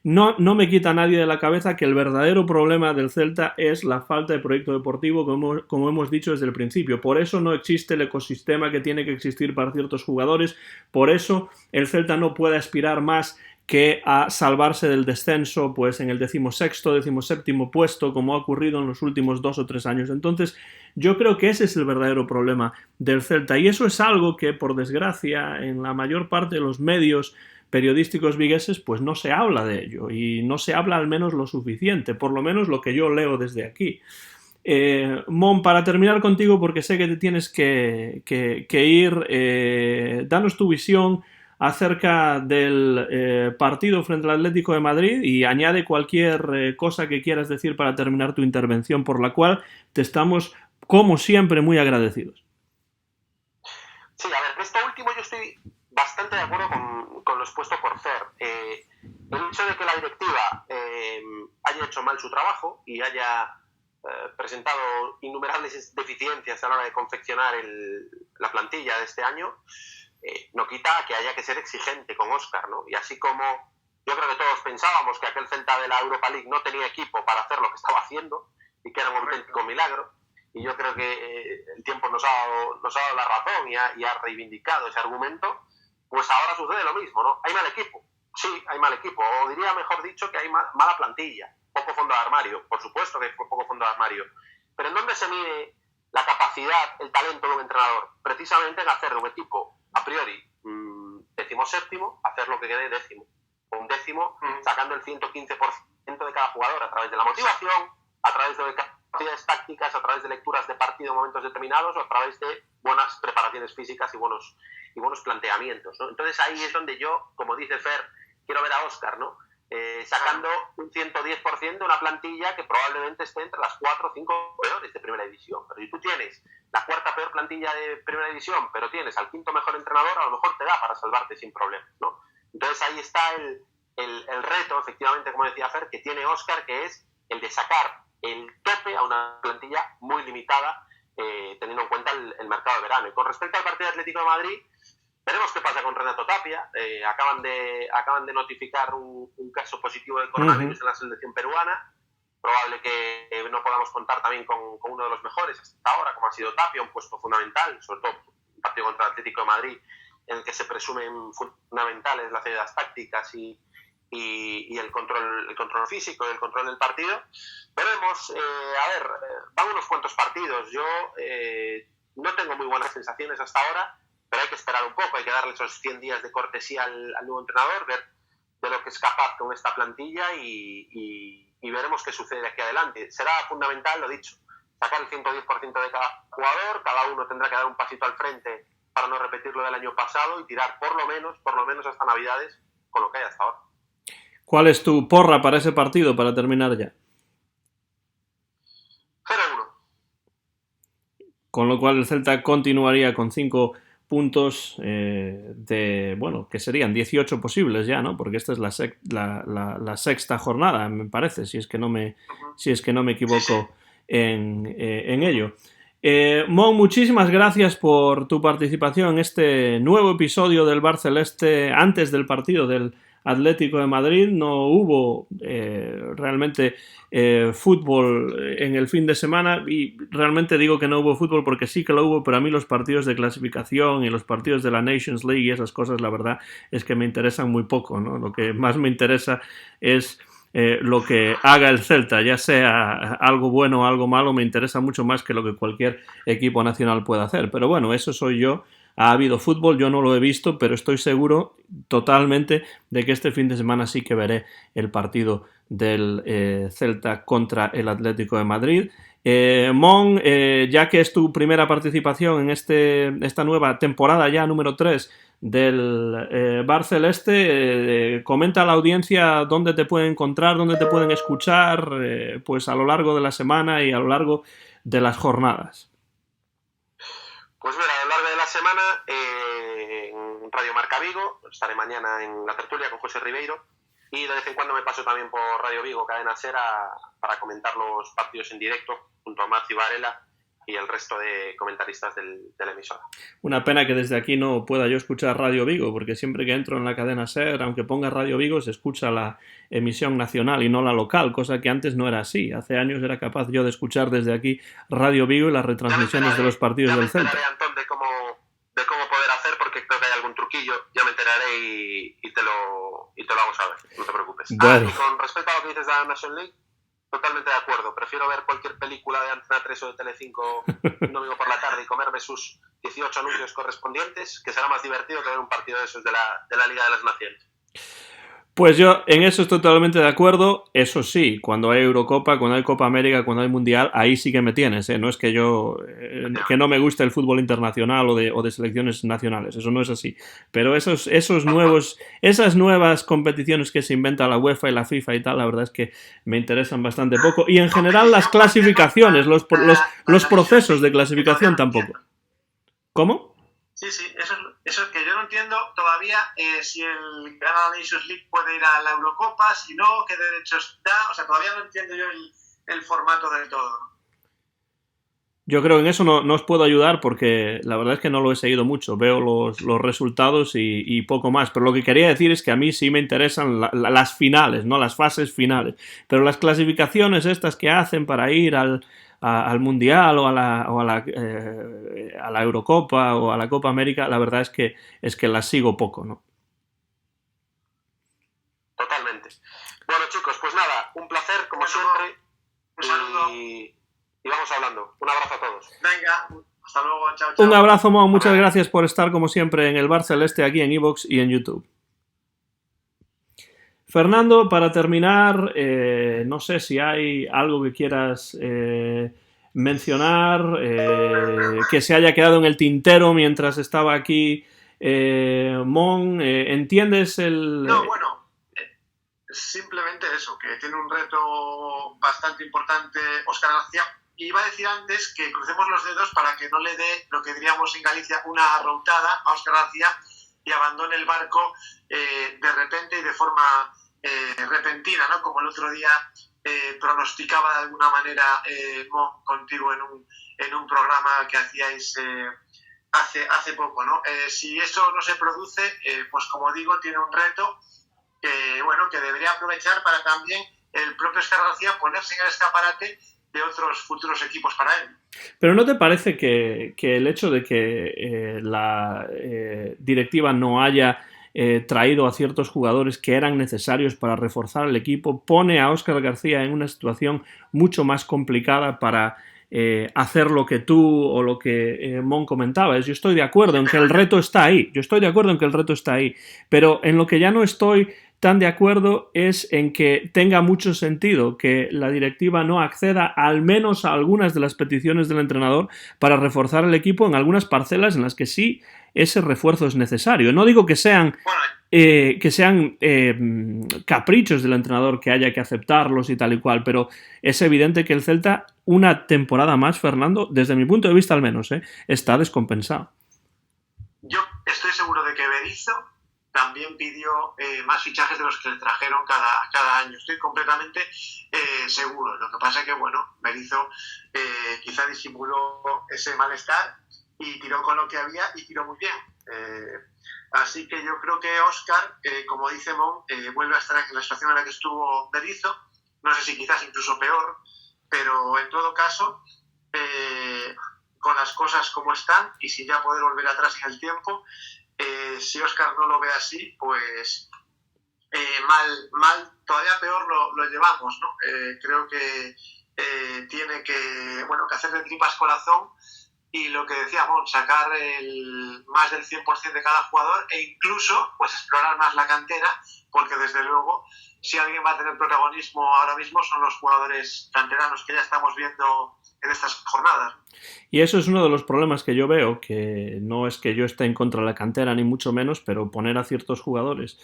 no me quita nadie de la cabeza que el verdadero problema del Celta es la falta de proyecto deportivo, como hemos dicho desde el principio. Por eso no existe el ecosistema que tiene que existir para ciertos jugadores, por eso el Celta no puede aspirar más que a salvarse del descenso pues en el 16º, 17º puesto, como ha ocurrido en los últimos 2 o 3 años. Entonces, yo creo que ese es el verdadero problema del Celta, y eso es algo que, por desgracia, en la mayor parte de los medios periodísticos vigueses, pues no se habla de ello, y no se habla al menos lo suficiente, por lo menos lo que yo leo desde aquí. Mon, para terminar contigo, porque sé que te tienes que ir, danos tu visión acerca del partido frente al Atlético de Madrid, y añade cualquier cosa que quieras decir para terminar tu intervención, por la cual te estamos, como siempre, muy agradecidos. Sí, a ver, de esto último yo estoy bastante de acuerdo con lo expuesto por Fer. El hecho de que la directiva haya hecho mal su trabajo y haya presentado innumerables deficiencias a la hora de confeccionar la plantilla de este año, no quita que haya que ser exigente con Óscar, ¿no? Y así como yo creo que todos pensábamos que aquel Celta de la Europa League no tenía equipo para hacer lo que estaba haciendo y que era un auténtico milagro, y yo creo que el tiempo nos ha dado la razón y ha reivindicado ese argumento, pues ahora sucede lo mismo, ¿no? Hay mal equipo, sí, hay mal equipo, o diría mejor dicho que hay mala plantilla, poco fondo de armario, por supuesto que hay poco fondo de armario, pero ¿en dónde se mide la capacidad, el talento de un entrenador? Precisamente en hacer de un equipo a priori 17º, hacer lo que quede 10º, o un 10º, sacando el 115% de cada jugador a través de la motivación, a través de capacidades tácticas, a través de lecturas de partido en momentos determinados, o a través de buenas preparaciones físicas y buenos planteamientos, ¿no? Entonces ahí es donde yo, como dice Fer, quiero ver a Óscar, ¿no? Sacando un 110% de una plantilla que probablemente esté entre las 4 o 5 peores de primera división. Pero si tú tienes la 4ª peor plantilla de primera división, pero tienes al 5º mejor entrenador, a lo mejor te da para salvarte sin problemas, ¿no? Entonces ahí está el reto, efectivamente, como decía Fer, que tiene Óscar, que es el de sacar el tope a una plantilla muy limitada, teniendo en cuenta el mercado de verano. Y con respecto al partido de Atlético de Madrid, veremos qué pasa con Renato Tapia. Acaban de notificar un caso positivo de coronavirus en la selección peruana. Probable que no podamos contar también con uno de los mejores hasta ahora, como ha sido Tapia, un puesto fundamental, sobre todo un partido contra el Atlético de Madrid, en el que se presumen fundamentales las ideas tácticas y el control físico y el control del partido. Veremos, van unos cuantos partidos. Yo no tengo muy buenas sensaciones hasta ahora, pero hay que esperar un poco, hay que darle esos 100 días de cortesía al nuevo entrenador, ver de lo que es capaz con esta plantilla y veremos qué sucede de aquí adelante. Será fundamental, lo dicho, sacar el 110% de cada jugador, cada uno tendrá que dar un pasito al frente para no repetir lo del año pasado y tirar por lo menos hasta Navidades con lo que hay hasta ahora. ¿Cuál es tu porra para ese partido, para terminar ya? 0-1. Con lo cual el Celta continuaría con 5 puntos que serían 18 posibles ya, ¿no? Porque esta es la 6ª jornada, me parece, si es que no me equivoco en ello. Mon, muchísimas gracias por tu participación en este nuevo episodio del Bar Celeste antes del partido del Atlético de Madrid. No hubo realmente fútbol en el fin de semana, y realmente digo que no hubo fútbol porque sí que lo hubo, pero a mí los partidos de clasificación y los partidos de la Nations League y esas cosas, la verdad es que me interesan muy poco, ¿no? Lo que más me interesa es lo que haga el Celta, ya sea algo bueno o algo malo, me interesa mucho más que lo que cualquier equipo nacional pueda hacer. Pero bueno, eso soy yo. Ha habido fútbol, yo no lo he visto, pero estoy seguro totalmente de que este fin de semana sí que veré el partido del Celta contra el Atlético de Madrid. Mon, ya que es tu primera participación en esta nueva temporada ya número 3 del Bar Celeste, comenta a la audiencia dónde te pueden encontrar, dónde te pueden escuchar, pues a lo largo de la semana y a lo largo de las jornadas. Pues mira, a lo largo de la semana en Radio Marca Vigo, estaré mañana en la tertulia con José Ribeiro, y de vez en cuando me paso también por Radio Vigo, Cadena Ser, para comentar los partidos en directo junto a Marci Varela y el resto de comentaristas de la emisora. Una pena que desde aquí no pueda yo escuchar Radio Vigo, porque siempre que entro en la cadena SER, aunque ponga Radio Vigo, se escucha la emisión nacional y no la local, cosa que antes no era así. Hace años era capaz yo de escuchar desde aquí Radio Vigo y las retransmisiones de los partidos del Celta. Ya me enteraré, Antón, de cómo poder hacer, porque creo que hay algún truquillo. Ya me enteraré y te lo hago saber, no te preocupes. Bueno. Y con respecto a lo que dices de la National League, totalmente de acuerdo. Prefiero ver cualquier película de Antena 3 o de Telecinco un domingo por la tarde y comerme sus 18 anuncios correspondientes, que será más divertido que ver un partido de esos de la Liga de las Naciones. Pues yo en eso estoy totalmente de acuerdo. Eso sí, cuando hay Eurocopa, cuando hay Copa América, cuando hay Mundial, ahí sí que me tienes, ¿eh? No es que yo que no me guste el fútbol internacional o de selecciones nacionales, eso no es así. Pero esas nuevas competiciones que se inventa la UEFA y la FIFA y tal, la verdad es que me interesan bastante poco. Y en general las clasificaciones, los procesos de clasificación tampoco. ¿Cómo? Sí, eso es que yo no entiendo todavía si el que gana la Nations League puede ir a la Eurocopa, si no, qué derechos da. O sea, todavía no entiendo yo el formato del todo. Yo creo que en eso no os puedo ayudar porque la verdad es que no lo he seguido mucho. Veo los resultados y poco más. Pero lo que quería decir es que a mí sí me interesan las finales, ¿no? Las fases finales. Pero las clasificaciones estas que hacen para ir al Mundial o a la Eurocopa o a la Copa América, la verdad es que las sigo poco, ¿no? Totalmente. Bueno, chicos, pues nada, un placer, como siempre. Un saludo. Y vamos hablando. Un abrazo a todos. Venga, hasta luego, chao, chao. Un abrazo, Mon, muchas gracias por estar como siempre en el Bar Celeste aquí en iVoox y en YouTube. Fernando, para terminar, no sé si hay algo que quieras mencionar, que se haya quedado en el tintero mientras estaba aquí Mon. ¿Entiendes el...? No, bueno, simplemente eso, que tiene un reto bastante importante Óscar García. Y iba a decir antes que crucemos los dedos para que no le dé lo que diríamos en Galicia una arroutada a Óscar García y abandone el barco de repente y de forma repentina, ¿no? Como el otro día pronosticaba de alguna manera Mon contigo en un programa que hacíais hace poco, ¿no? Si eso no se produce, pues como digo, tiene un reto que debería aprovechar para también el propio Óscar García ponerse en el escaparate de otros futuros equipos para él. Pero ¿no te parece que el hecho de que la directiva no haya traído a ciertos jugadores que eran necesarios para reforzar el equipo pone a Óscar García en una situación mucho más complicada para hacer lo que tú o lo que Mon comentaba? Yo estoy de acuerdo en que el reto está ahí, pero en lo que ya no estoy tan de acuerdo es en que tenga mucho sentido que la directiva no acceda al menos a algunas de las peticiones del entrenador para reforzar el equipo en algunas parcelas en las que sí ese refuerzo es necesario. No digo que sean caprichos del entrenador que haya que aceptarlos y tal y cual, pero es evidente que el Celta, una temporada más, Fernando, desde mi punto de vista al menos, está descompensado. Yo estoy seguro de que Berizzo también pidió más fichajes de los que le trajeron cada año. Estoy completamente seguro. Lo que pasa es que, bueno, Berizzo quizá disimuló ese malestar y tiró con lo que había y tiró muy bien. Así que yo creo que Óscar, como dice Mon, vuelve a estar en la situación en la que estuvo Berizzo, no sé si quizás incluso peor, pero en todo caso, con las cosas como están y sin ya poder volver atrás en el tiempo, si Óscar no lo ve así, pues mal, todavía peor lo llevamos, ¿no? Creo que tiene que hacer de tripas corazón y lo que decíamos, sacar más del 100% de cada jugador e incluso pues explorar más la cantera, porque desde luego si alguien va a tener protagonismo ahora mismo son los jugadores canteranos que ya estamos viendo en estas jornadas. Y eso es uno de los problemas que yo veo, que no es que yo esté en contra de la cantera ni mucho menos, pero poner a ciertos jugadores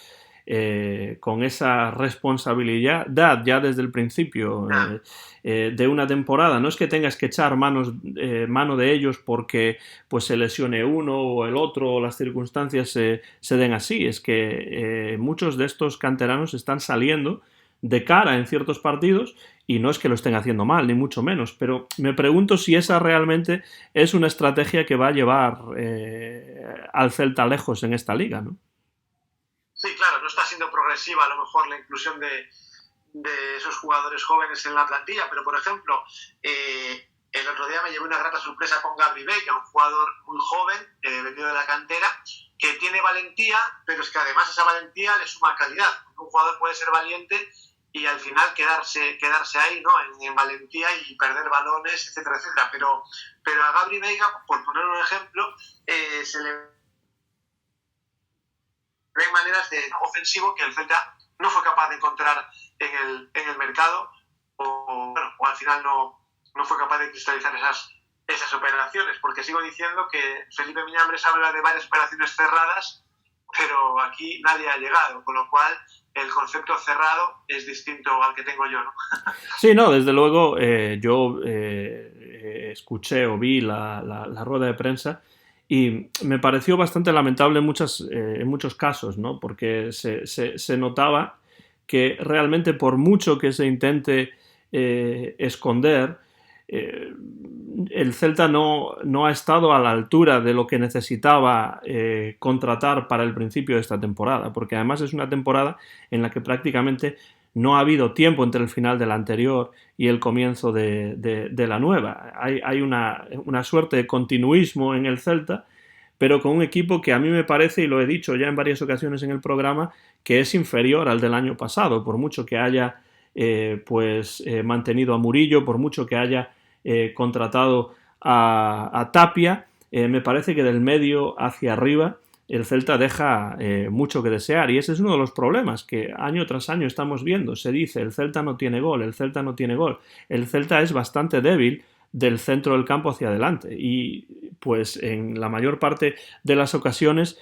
con esa responsabilidad ya desde el principio de una temporada, no es que tengas que echar mano de ellos porque pues se lesione uno o el otro o las circunstancias se den así, es que muchos de estos canteranos están saliendo de cara en ciertos partidos y no es que lo estén haciendo mal, ni mucho menos, pero me pregunto si esa realmente es una estrategia que va a llevar al Celta lejos en esta liga, ¿no? Sí, claro, no está siendo progresiva a lo mejor la inclusión de esos jugadores jóvenes en la plantilla, pero por ejemplo, el otro día me llevé una grata sorpresa con Gabri Veiga, un jugador muy joven, venido de la cantera, que tiene valentía, pero es que además esa valentía le suma calidad. Un jugador puede ser valiente y al final quedarse ahí, ¿no? en valentía y perder balones, etcétera, etcétera. Pero a Gabri Veiga, por poner un ejemplo, se le ven maneras de ofensivo que el Celta no fue capaz de encontrar en el mercado o al final no fue capaz de cristalizar esas operaciones, porque sigo diciendo que Felipe Miñambres habla de varias operaciones cerradas, pero aquí nadie ha llegado, con lo cual el concepto cerrado es distinto al que tengo yo, ¿no? Sí, no, desde luego yo escuché o vi la rueda de prensa y me pareció bastante lamentable en muchos casos, ¿no? Porque se notaba que realmente por mucho que se intente esconder, el Celta no ha estado a la altura de lo que necesitaba contratar para el principio de esta temporada, porque además es una temporada en la que prácticamente no ha habido tiempo entre el final de la anterior y el comienzo de la nueva. Hay una suerte de continuismo en el Celta, pero con un equipo que a mí me parece, y lo he dicho ya en varias ocasiones en el programa, que es inferior al del año pasado, por mucho que haya mantenido a Murillo, por mucho que haya contratado a Tapia, me parece que del medio hacia arriba el Celta deja mucho que desear, y ese es uno de los problemas que año tras año estamos viendo. Se dice, el Celta no tiene gol, el Celta no tiene gol. El Celta es bastante débil del centro del campo hacia adelante, y pues en la mayor parte de las ocasiones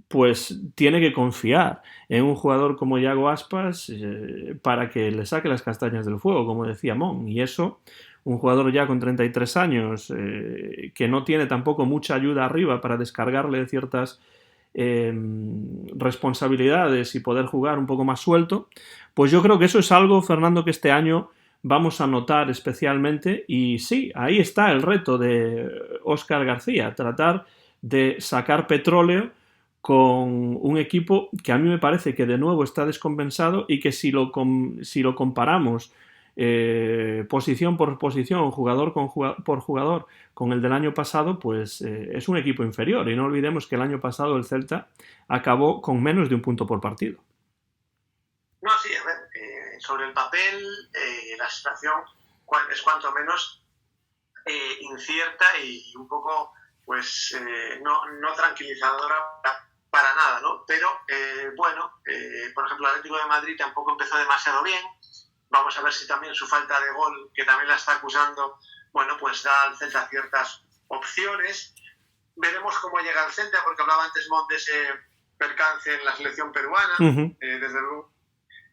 pues tiene que confiar en un jugador como Iago Aspas para que le saque las castañas del fuego, como decía Mon, y eso, un jugador ya con 33 años que no tiene tampoco mucha ayuda arriba para descargarle ciertas responsabilidades y poder jugar un poco más suelto, pues yo creo que eso es algo, Fernando, que este año vamos a notar especialmente, y sí, ahí está el reto de Óscar García, tratar de sacar petróleo con un equipo que a mí me parece que de nuevo está descompensado y que si lo comparamos posición por posición, jugador por jugador con el del año pasado, pues es un equipo inferior, y no olvidemos que el año pasado el Celta acabó con menos de un punto por partido. No, sí, a ver, sobre el papel la situación es cuanto menos incierta y un poco pues no tranquilizadora para nada, ¿no? Pero por ejemplo, el Atlético de Madrid tampoco empezó demasiado bien. Vamos a ver si también su falta de gol, que también la está acusando, pues da al Celta ciertas opciones. Veremos cómo llega el Celta, porque hablaba antes Mon de ese percance en la selección peruana. Uh-huh. Desde luego,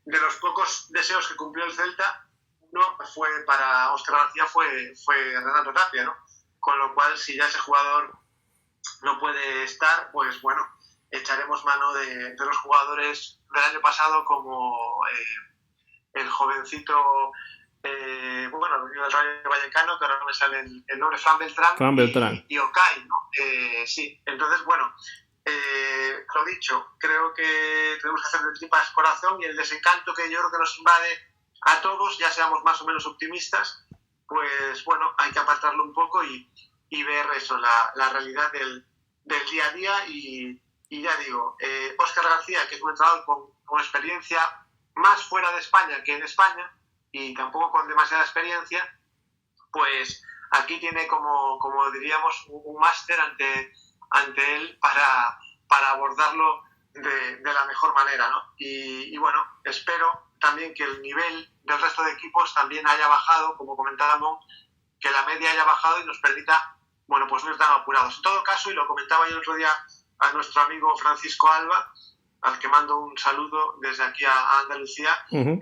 de los pocos deseos que cumplió el Celta, uno fue para Óscar García, fue Renato Tapia, ¿no? Con lo cual, si ya ese jugador no puede estar, pues bueno, echaremos mano de los jugadores del año pasado, como el jovencito, bueno, venido del Rayo Vallecano, que ahora no me sale el nombre, Fran Beltrán. Y Okay, ¿no? Sí, entonces, bueno, lo dicho, creo que tenemos que hacer de tripas corazón, y el desencanto que yo creo que nos invade a todos, ya seamos más o menos optimistas, pues bueno, hay que apartarlo un poco y ver eso, la realidad del día a día. Y ya digo, Óscar García, que es un entrenador con experiencia más fuera de España que en España, y tampoco con demasiada experiencia, pues aquí tiene, como diríamos, un máster ante él para abordarlo de la mejor manera, ¿no? Y bueno, espero también que el nivel del resto de equipos también haya bajado, como comentaba Mon, que la media haya bajado y nos permita, bueno, pues no ir tan apurados. En todo caso, y lo comentaba yo el otro día a nuestro amigo Francisco Alba, al que mando un saludo desde aquí a Andalucía, el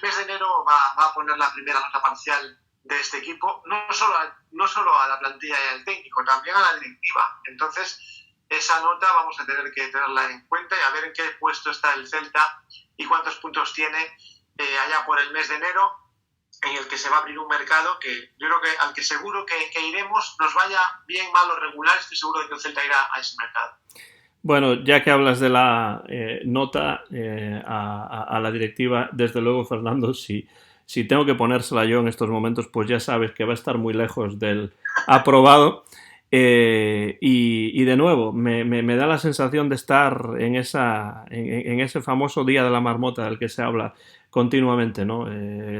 mes de enero va a poner la primera nota parcial de este equipo, no solo a la plantilla y al técnico, también a la directiva. Entonces, esa nota vamos a tener que tenerla en cuenta y a ver en qué puesto está el Celta y cuántos puntos tiene allá por el mes de enero, en el que se va a abrir un mercado que yo creo que al que seguro que iremos, nos vaya bien, mal o regular, estoy seguro de que el Celta irá a ese mercado. Bueno, ya que hablas de la nota a la directiva, desde luego, Fernando, si tengo que ponérsela yo en estos momentos, pues ya sabes que va a estar muy lejos del aprobado. Y de nuevo, me da la sensación de estar en ese famoso día de la marmota del que se habla continuamente, ¿no?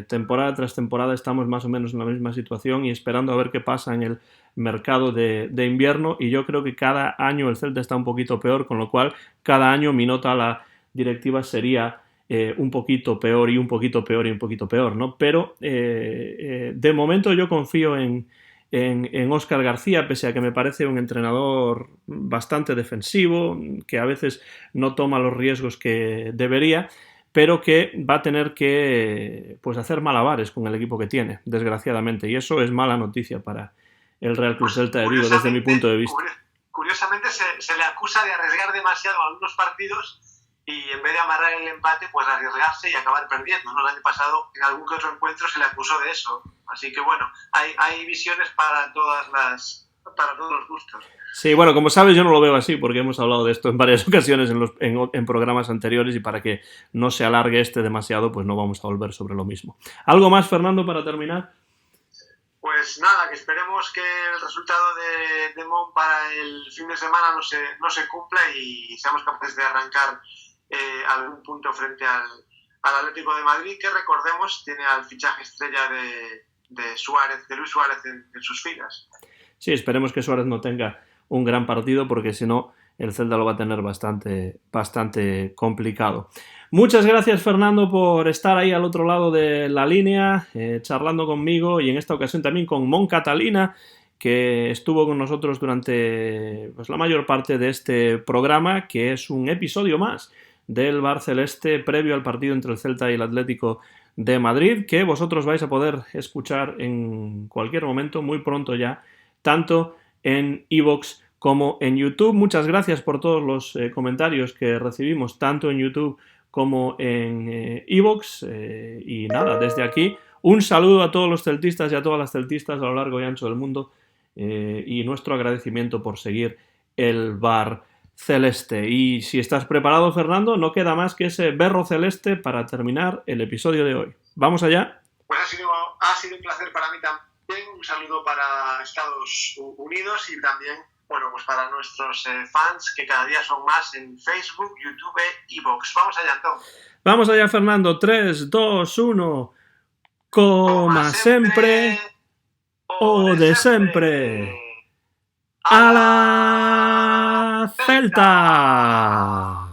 Temporada tras temporada estamos más o menos en la misma situación y esperando a ver qué pasa en el mercado de invierno, y yo creo que cada año el Celta está un poquito peor, con lo cual cada año mi nota a la directiva sería un poquito peor y un poquito peor y un poquito peor, ¿no? Pero de momento yo confío en Óscar García, pese a que me parece un entrenador bastante defensivo, que a veces no toma los riesgos que debería, pero que va a tener que pues hacer malabares con el equipo que tiene, desgraciadamente, y eso es mala noticia para el Real Club Celta de Vigo desde mi punto de vista. Curiosamente se le acusa de arriesgar demasiado en algunos partidos y en vez de amarrar el empate, pues arriesgarse y acabar perdiendo, ¿no? El año pasado en algún que otro encuentro se le acusó de eso, así que bueno, hay visiones para todos los gustos. Sí, bueno, como sabes, yo no lo veo así porque hemos hablado de esto en varias ocasiones en programas anteriores, y para que no se alargue demasiado, pues no vamos a volver sobre lo mismo. ¿Algo más, Fernando, para terminar? Pues nada, que esperemos que el resultado de Mon para el fin de semana no se cumpla y seamos capaces de arrancar algún punto frente al Atlético de Madrid, que recordemos tiene al fichaje estrella de Luis Suárez en sus filas. Sí, esperemos que Suárez no tenga un gran partido, porque si no el Celta lo va a tener bastante complicado. Muchas gracias, Fernando, por estar ahí al otro lado de la línea, charlando conmigo, y en esta ocasión también con Mon Catalina, que estuvo con nosotros durante la mayor parte de este programa, que es un episodio más del Bar Celeste previo al partido entre el Celta y el Atlético de Madrid, que vosotros vais a poder escuchar en cualquier momento, muy pronto ya, tanto en iVoox como en YouTube. Muchas gracias por todos los comentarios que recibimos, tanto en YouTube como en iVoox, y nada, desde aquí un saludo a todos los celtistas y a todas las celtistas a lo largo y ancho del mundo, y nuestro agradecimiento por seguir el Bar Celeste. Y si estás preparado, Fernando, no queda más que ese berro celeste para terminar el episodio de hoy. ¿Vamos allá? Pues ha sido un placer para mí también. Un saludo para Estados Unidos y también, bueno, pues para nuestros fans, que cada día son más en Facebook, YouTube e iVoox. Vamos allá, Antón. Vamos allá, Fernando. 3, 2, 1. Coma sempre o de sempre. ¡A la Celta!